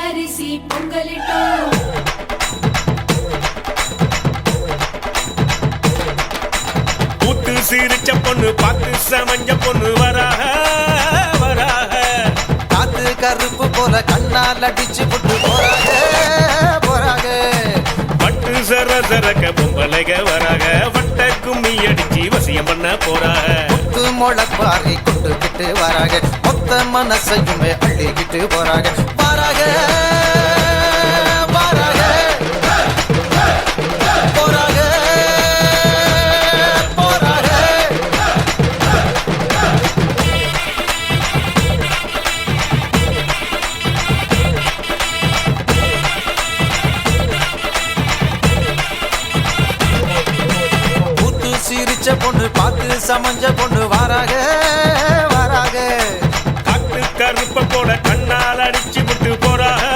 பச்சரிசி பொங்கலிட்டோம். பூத்து சிரிச்ச பொண்ணு பார்த்து சமஞ்ச பொண்ணு வராக வராக. காத்து கருப்பு போல கண்ணால் அடிச்சு புட்டு போறாக போறாக. பட்டு சர சரக்க பொம்பளைக வராக. வட்ட கும்மி அடிச்சு வசியம் பண்ண போறாக. முத்து முளப்பாரி கொண்டுகிட்டு வராக. மொத்த மனசையுமே அள்ளிக்கிட்டு போறாக வராக வராக போறாக போறாக. பூத்து சிரிச்ச பொண்ணு பார்த்து சமஞ்ச பொண்ணு வராக வராக. காட்டு கருப்ப போல கண்ணால் அடிச்சு விட்டு போறாக